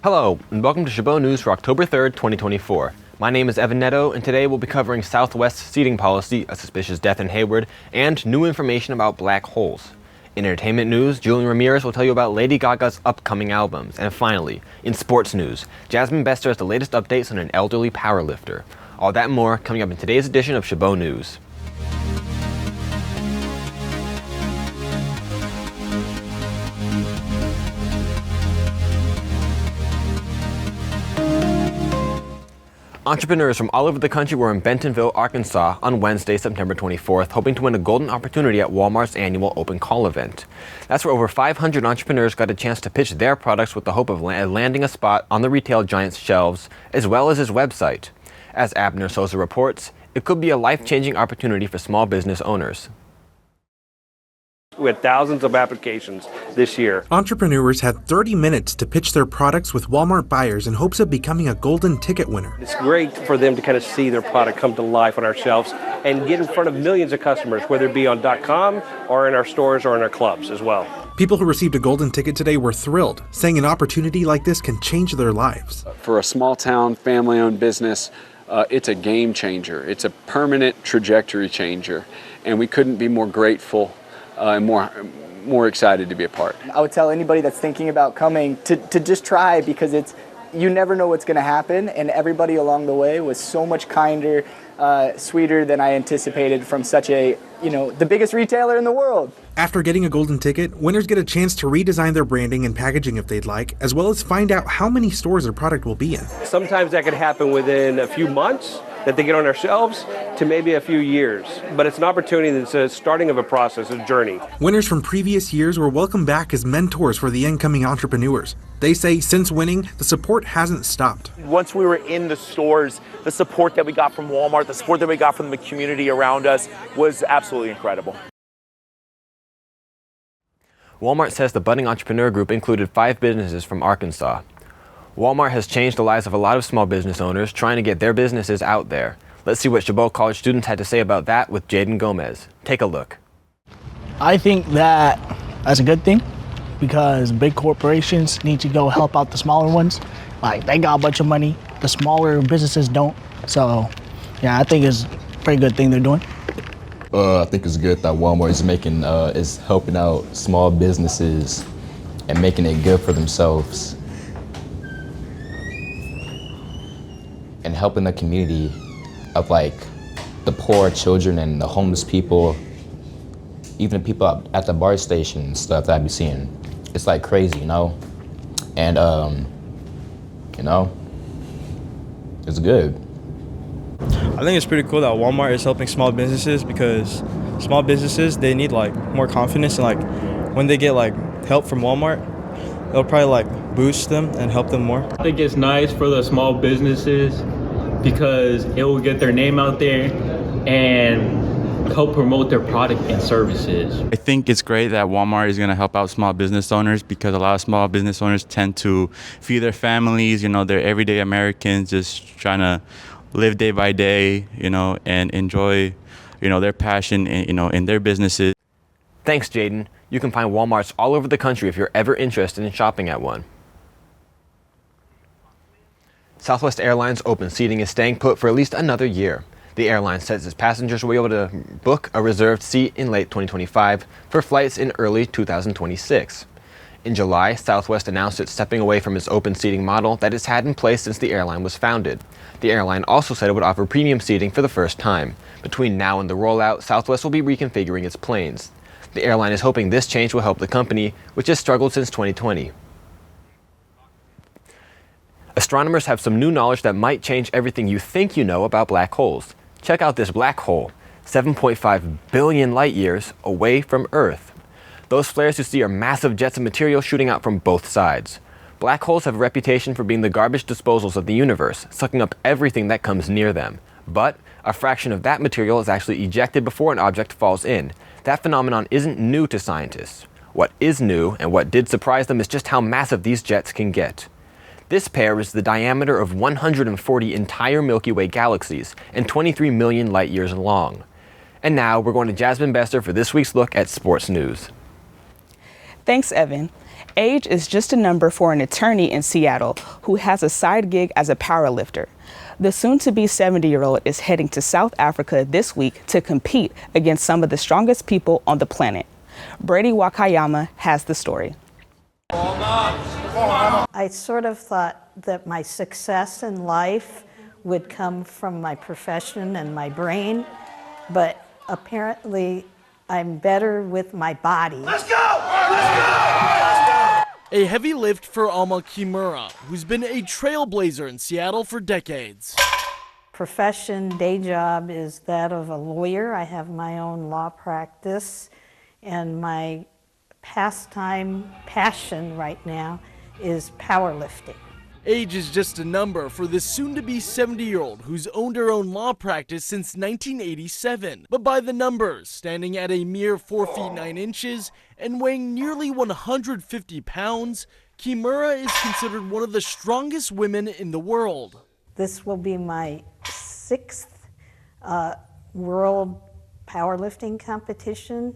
Hello, and welcome to Chabot News for October 3rd, 2024. My name is Evan Neto, and today we'll be covering Southwest's seating policy, a suspicious death in Hayward, and new information about black holes. In entertainment news, Julian Ramirez will tell you about Lady Gaga's upcoming albums. And finally, in sports news, Jasmine Bester has the latest updates on an elderly powerlifter. All that and more coming up in today's edition of Chabot News. Entrepreneurs from all over the country were in Bentonville, Arkansas on Wednesday, September 24th, hoping to win a golden opportunity at Walmart's annual open call event. That's where over 500 entrepreneurs got a chance to pitch their products with the hope of landing a spot on the retail giant's shelves, as well as his website. As Abner Sosa reports, it could be a life-changing opportunity for small business owners. We had thousands of applications this year. Entrepreneurs had 30 minutes to pitch their products with Walmart buyers in hopes of becoming a golden ticket winner. It's great for them to kind of see their product come to life on our shelves and get in front of millions of customers, whether it be on .com or in our stores or in our clubs as well. People who received a golden ticket today were thrilled, saying an opportunity like this can change their lives. For a small town, family-owned business, it's a game changer. It's a permanent trajectory changer, and we couldn't be more grateful and more excited to be a part. I would tell anybody that's thinking about coming to just try, because you never know what's going to happen, and everybody along the way was so much kinder, sweeter than I anticipated from such the biggest retailer in the world. After getting a golden ticket, winners get a chance to redesign their branding and packaging if they'd like, as well as find out how many stores their product will be in. Sometimes that could happen within a few months that they get on our shelves to maybe a few years. But it's an opportunity that's a starting of a process, a journey. Winners from previous years were welcomed back as mentors for the incoming entrepreneurs. They say since winning, the support hasn't stopped. Once we were in the stores, the support that we got from Walmart, the support that we got from the community around us was absolutely incredible. Walmart says the budding entrepreneur group included 5 businesses from Arkansas. Walmart has changed the lives of a lot of small business owners trying to get their businesses out there. Let's see what Chabot College students had to say about that with Jaden Gomez. Take a look. I think that's a good thing, because big corporations need to go help out the smaller ones. Like, they got a bunch of money, the smaller businesses don't. So, yeah, I think it's a pretty good thing they're doing. I think it's good that Walmart is helping out small businesses and making it good for themselves, and helping the community of like the poor children and the homeless people, even people at the bar station and stuff that I be seeing. It's like crazy, and it's good. I think it's pretty cool that Walmart is helping small businesses, because small businesses, they need like more confidence, and like when they get like help from Walmart, it'll probably like boost them and help them more. I think it's nice for the small businesses because it will get their name out there and help promote their product and services. I think it's great that Walmart is going to help out small business owners, because a lot of small business owners tend to feed their families, they're everyday Americans just trying to live day by day, and enjoy, their passion, in their businesses. Thanks, Jaden. You can find Walmarts all over the country if you're ever interested in shopping at one. Southwest Airlines open seating is staying put for at least another year. The airline says its passengers will be able to book a reserved seat in late 2025 for flights in early 2026. In July, Southwest announced it's stepping away from its open seating model that it's had in place since the airline was founded. The airline also said it would offer premium seating for the first time. Between now and the rollout, Southwest will be reconfiguring its planes. The airline is hoping this change will help the company, which has struggled since 2020. Astronomers have some new knowledge that might change everything you think you know about black holes. Check out this black hole, 7.5 billion light years away from Earth. Those flares you see are massive jets of material shooting out from both sides. Black holes have a reputation for being the garbage disposals of the universe, sucking up everything that comes near them. But a fraction of that material is actually ejected before an object falls in. That phenomenon isn't new to scientists. What is new, and what did surprise them, is just how massive these jets can get. This pair is the diameter of 140 entire Milky Way galaxies and 23 million light years long. And now we're going to Jasmine Bester for this week's look at sports news. Thanks, Evan. Age is just a number for an attorney in Seattle who has a side gig as a powerlifter. The soon-to-be 70-year-old is heading to South Africa this week to compete against some of the strongest people on the planet. Brady Wakayama has the story. I sort of thought that my success in life would come from my profession and my brain, but apparently I'm better with my body. Let's go! Let's go! A heavy lift for Alma Kimura, who's been a trailblazer in Seattle for decades. Profession, day job is that of a lawyer. I have my own law practice, and my pastime, passion right now is powerlifting. Age is just a number for this soon-to-be 70-year-old who's owned her own law practice since 1987. But by the numbers, standing at a mere 4 feet 9 inches and weighing nearly 150 pounds, Kimura is considered one of the strongest women in the world. This will be my 6th world powerlifting competition.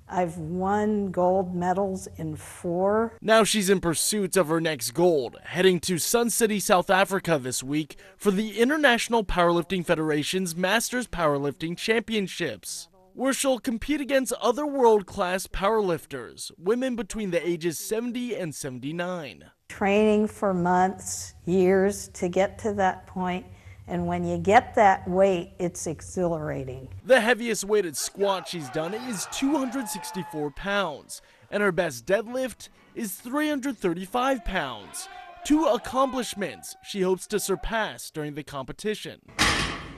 I've won gold medals in 4. Now she's in pursuit of her next gold, heading to Sun City, South Africa this week for the International Powerlifting Federation's Masters Powerlifting Championships, where she'll compete against other world-class powerlifters, women between the ages 70 and 79. Training for months, years to get to that point. And when you get that weight, it's exhilarating. The heaviest weighted squat she's done is 264 pounds, and her best deadlift is 335 pounds. 2 accomplishments she hopes to surpass during the competition.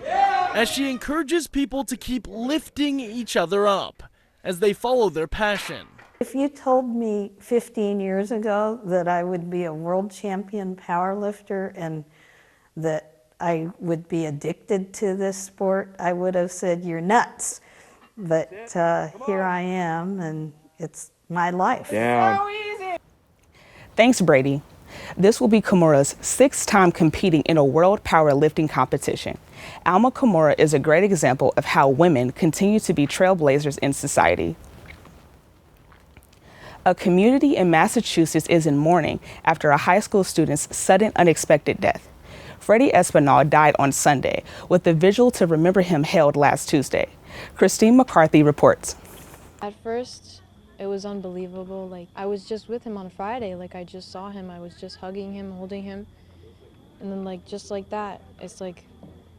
As she encourages people to keep lifting each other up as they follow their passion. If you told me 15 years ago that I would be a world champion powerlifter and that I would be addicted to this sport, I would have said, you're nuts. But here I am, and it's my life. Yeah. Thanks, Brady. This will be Kimura's 6th time competing in a world powerlifting competition. Alma Kimura is a great example of how women continue to be trailblazers in society. A community in Massachusetts is in mourning after a high school student's sudden, unexpected death. Freddie Espinal died on Sunday, with a vigil to remember him held last Tuesday. Christine McCarthy reports. At first, it was unbelievable. Like, I was just with him on Friday. Like, I just saw him. I was just hugging him, holding him. And then, like, just like that, it's like,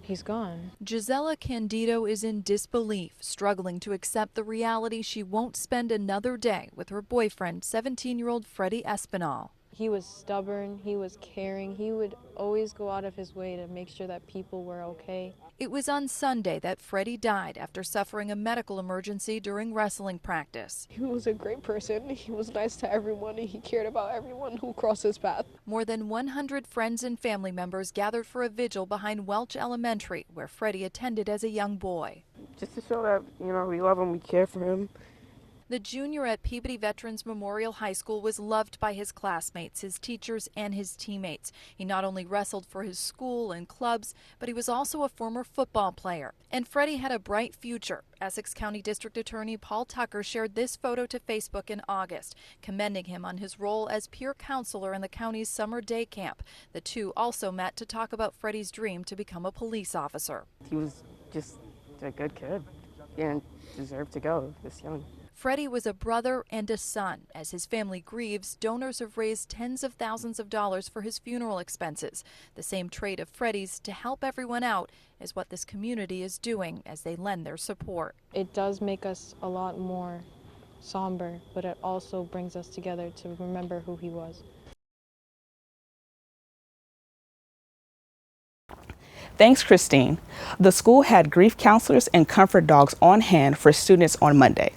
he's gone. Gisela Candido is in disbelief, struggling to accept the reality she won't spend another day with her boyfriend, 17-year-old Freddie Espinal. He was stubborn, he was caring, he would always go out of his way to make sure that people were okay. It was on Sunday that Freddie died after suffering a medical emergency during wrestling practice. He was a great person, he was nice to everyone, and he cared about everyone who crossed his path. More than 100 friends and family members gathered for a vigil behind Welch Elementary, where Freddie attended as a young boy. Just to show that, we love him, we care for him. The junior at Peabody Veterans Memorial High School was loved by his classmates, his teachers, and his teammates. He not only wrestled for his school and clubs, but he was also a former football player. And Freddie had a bright future. Essex County District Attorney Paul Tucker shared this photo to Facebook in August, commending him on his role as peer counselor in the county's summer day camp. The two also met to talk about Freddie's dream to become a police officer. He was just a good kid and deserved to go this young. Freddie was a brother and a son. As his family grieves, donors have raised tens of thousands of dollars for his funeral expenses. The same trait of Freddie's to help everyone out is what this community is doing as they lend their support. It does make us a lot more somber, but it also brings us together to remember who he was. Thanks, Christine. The school had grief counselors and comfort dogs on hand for students on Monday.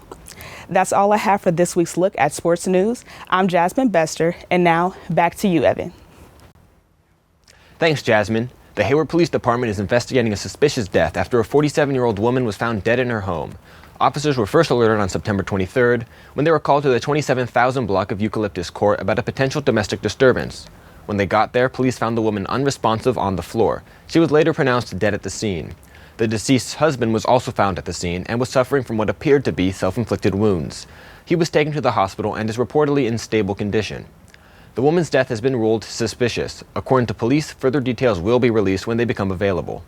That's all I have for this week's look at sports news. I'm Jasmine Bester, and now back to you, Evan. Thanks, Jasmine. The Hayward Police Department is investigating a suspicious death after a 47-year-old woman was found dead in her home. Officers were first alerted on September 23rd when they were called to the 27,000 block of Eucalyptus Court about a potential domestic disturbance. When they got there, police found the woman unresponsive on the floor. She was later pronounced dead at the scene. The deceased's husband was also found at the scene and was suffering from what appeared to be self-inflicted wounds. He was taken to the hospital and is reportedly in stable condition. The woman's death has been ruled suspicious. According to police, further details will be released when they become available.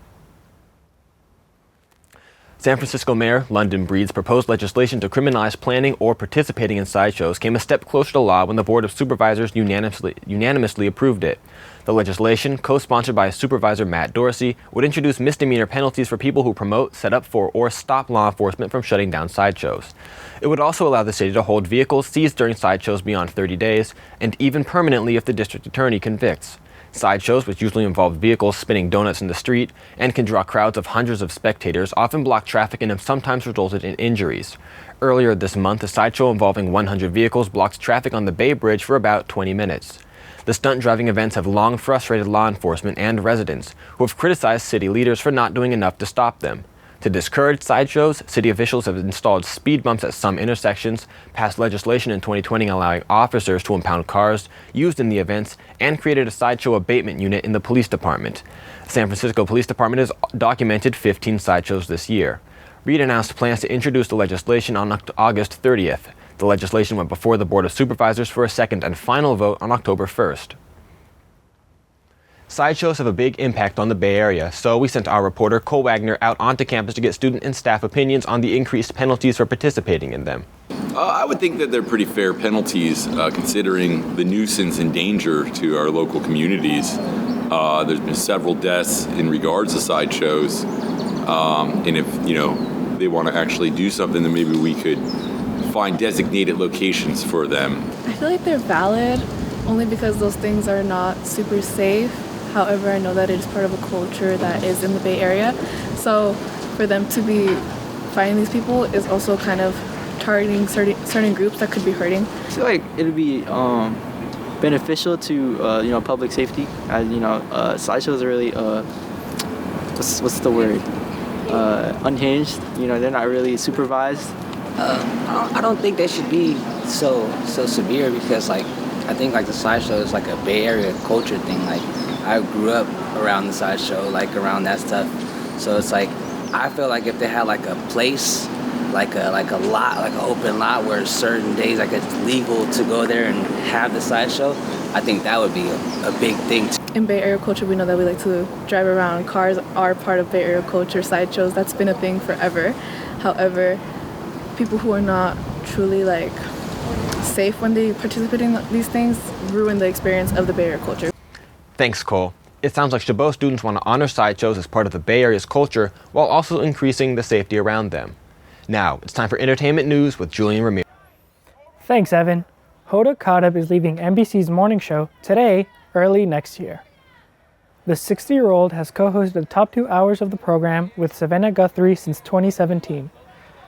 San Francisco Mayor London Breed's proposed legislation to criminalize planning or participating in sideshows came a step closer to law when the Board of Supervisors unanimously approved it. The legislation, co-sponsored by Supervisor Matt Dorsey, would introduce misdemeanor penalties for people who promote, set up for, or stop law enforcement from shutting down sideshows. It would also allow the city to hold vehicles seized during sideshows beyond 30 days, and even permanently if the district attorney convicts. Sideshows, which usually involve vehicles spinning donuts in the street and can draw crowds of hundreds of spectators, often block traffic and have sometimes resulted in injuries. Earlier this month, a sideshow involving 100 vehicles blocked traffic on the Bay Bridge for about 20 minutes. The stunt driving events have long frustrated law enforcement and residents, who have criticized city leaders for not doing enough to stop them. To discourage sideshows, city officials have installed speed bumps at some intersections, passed legislation in 2020 allowing officers to impound cars used in the events, and created a sideshow abatement unit in the police department. The San Francisco Police Department has documented 15 sideshows this year. Reed announced plans to introduce the legislation on August 30th. The legislation went before the Board of Supervisors for a second and final vote on October 1st. Sideshows have a big impact on the Bay Area, so we sent our reporter Cole Wagner out onto campus to get student and staff opinions on the increased penalties for participating in them. I would think that they're pretty fair penalties considering the nuisance and danger to our local communities. There's been several deaths in regards to sideshows, and if they want to actually do something, then maybe we could find designated locations for them. I feel like they're valid only because those things are not super safe. However, I know that it is part of a culture that is in the Bay Area. So for them to be fighting these people is also kind of targeting certain groups that could be hurting. I feel like it would be beneficial to public safety. As sideshows are really what's the word? Unhinged. They're not really supervised. I don't think they should be so severe because I think the sideshow is like a Bay Area culture thing. I grew up around the sideshow, around that stuff. So it's I feel like if they had a place, a lot, an open lot where certain days it's legal to go there and have the sideshow, I think that would be a big thing. In Bay Area culture, we know that we like to drive around. Cars are part of Bay Area culture. Sideshows, that's been a thing forever. However, people who are not truly safe when they participate in these things ruin the experience of the Bay Area culture. Thanks, Cole. It sounds like Chabot students want to honor sideshows as part of the Bay Area's culture while also increasing the safety around them. Now, it's time for entertainment news with Julian Ramirez. Thanks, Evan. Hoda Kotb is leaving NBC's morning show today, early next year. The 60-year-old has co-hosted the top 2 hours of the program with Savannah Guthrie since 2017.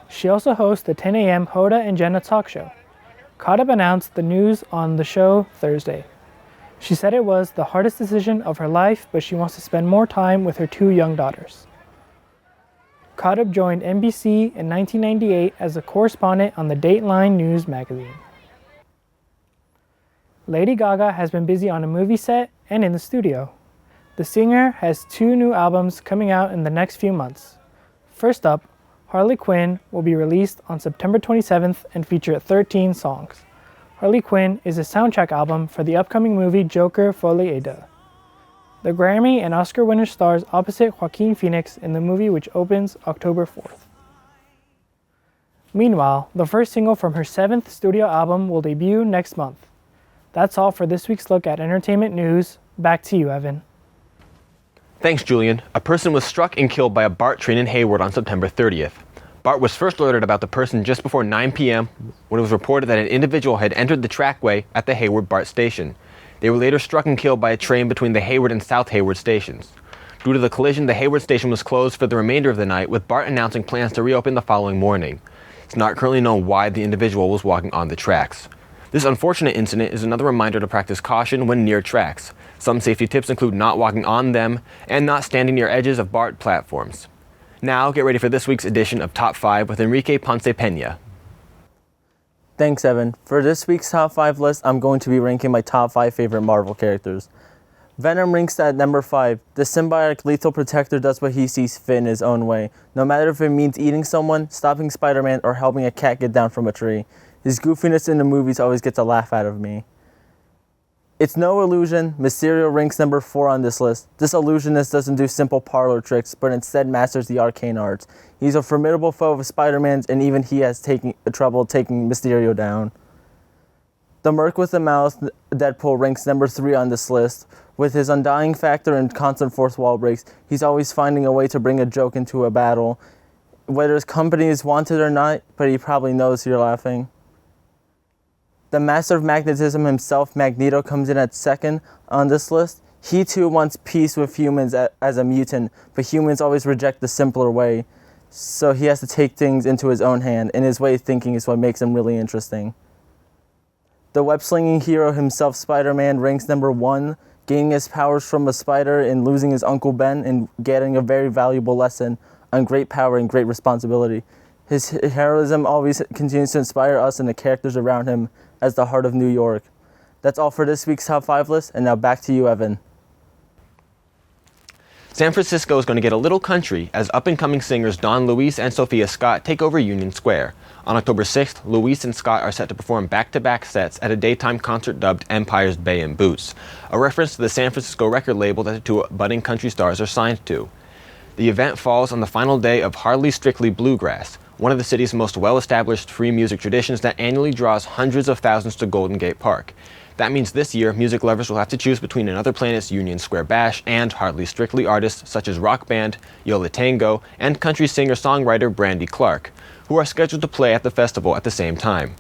She also hosts the 10 a.m. Hoda and Jenna talk show. Kotb announced the news on the show Thursday. She said it was the hardest decision of her life, but she wants to spend more time with her 2 young daughters. Kotb joined NBC in 1998 as a correspondent on the Dateline News magazine. Lady Gaga has been busy on a movie set and in the studio. The singer has 2 new albums coming out in the next few months. First up, Harley Quinn will be released on September 27th and feature 13 songs. Harley Quinn is a soundtrack album for the upcoming movie Joker Folie à Deux. The Grammy and Oscar winner stars opposite Joaquin Phoenix in the movie, which opens October 4th. Meanwhile, the first single from her 7th studio album will debut next month. That's all for this week's look at entertainment news. Back to you, Evan. Thanks, Julian. A person was struck and killed by a BART train in Hayward on September 30th. BART was first alerted about the person just before 9 p.m. when it was reported that an individual had entered the trackway at the Hayward BART station. They were later struck and killed by a train between the Hayward and South Hayward stations. Due to the collision, the Hayward station was closed for the remainder of the night, with BART announcing plans to reopen the following morning. It's not currently known why the individual was walking on the tracks. This unfortunate incident is another reminder to practice caution when near tracks. Some safety tips include not walking on them and not standing near edges of BART platforms. Now, get ready for this week's edition of Top 5 with Enrique Ponce Peña. Thanks, Evan. For this week's Top 5 list, I'm going to be ranking my top 5 favorite Marvel characters. Venom ranks at number 5. The symbiotic lethal protector does what he sees fit in his own way, no matter if it means eating someone, stopping Spider-Man, or helping a cat get down from a tree. His goofiness in the movies always gets a laugh out of me. It's no illusion, Mysterio ranks number 4 on this list. This illusionist doesn't do simple parlor tricks, but instead masters the arcane arts. He's a formidable foe of Spider-Man's, and even he has trouble taking Mysterio down. The Merc with the Mouth, Deadpool, ranks number 3 on this list. With his undying factor and constant fourth wall breaks, he's always finding a way to bring a joke into a battle. Whether his company is wanted or not, but he probably knows you're laughing. The master of magnetism himself, Magneto, comes in at 2nd on this list. He too wants peace with humans as a mutant, but humans always reject the simpler way. So he has to take things into his own hand, and his way of thinking is what makes him really interesting. The web-slinging hero himself, Spider-Man, ranks number 1, gaining his powers from a spider and losing his Uncle Ben and getting a very valuable lesson on great power and great responsibility. His heroism always continues to inspire us and the characters around him as the heart of New York. That's all for this week's Top 5 list, and now back to you, Evan. San Francisco is going to get a little country as up-and-coming singers Don Luis and Sophia Scott take over Union Square. On October 6th, Luis and Scott are set to perform back-to-back sets at a daytime concert dubbed Empire's Bay and Boots, a reference to the San Francisco record label that the two budding country stars are signed to. The event falls on the final day of Hardly Strictly Bluegrass, one of the city's most well-established free music traditions that annually draws hundreds of thousands to Golden Gate Park. That means this year, music lovers will have to choose between Another Planet's Union Square Bash and Hardly Strictly artists such as rock band Yo La Tengo and country singer-songwriter Brandy Clark, who are scheduled to play at the festival at the same time.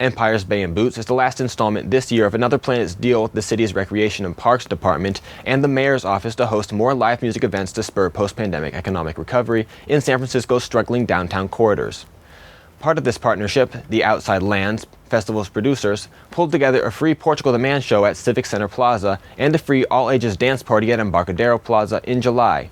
Empire's Bay and Boots is the last installment this year of Another Planet's deal with the city's Recreation and Parks Department and the mayor's office to host more live music events to spur post-pandemic economic recovery in San Francisco's struggling downtown corridors. Part of this partnership, the Outside Lands Festival's producers pulled together a free Portugal the Man show at Civic Center Plaza and a free all-ages dance party at Embarcadero Plaza in July.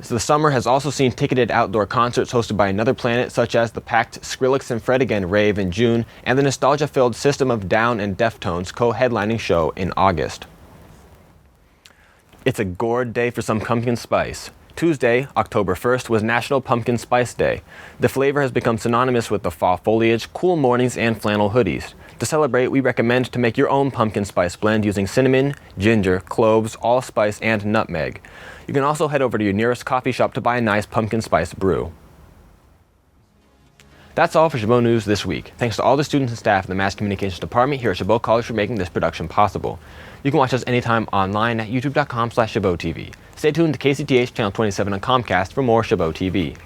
So the summer has also seen ticketed outdoor concerts hosted by Another Planet, such as the packed Skrillex and Fred Again rave in June and the nostalgia-filled System of Down and Deftones co-headlining show in August. It's a gourd day for some pumpkin spice. Tuesday, October 1st, was National Pumpkin Spice Day. The flavor has become synonymous with the fall foliage, cool mornings, and flannel hoodies. To celebrate, we recommend to make your own pumpkin spice blend using cinnamon, ginger, cloves, allspice, and nutmeg. You can also head over to your nearest coffee shop to buy a nice pumpkin spice brew. That's all for Chabot News this week. Thanks to all the students and staff in the Mass Communications Department here at Chabot College for making this production possible. You can watch us anytime online at youtube.com/ChabotTV. Stay tuned to KCTH Channel 27 on Comcast for more Chabot TV.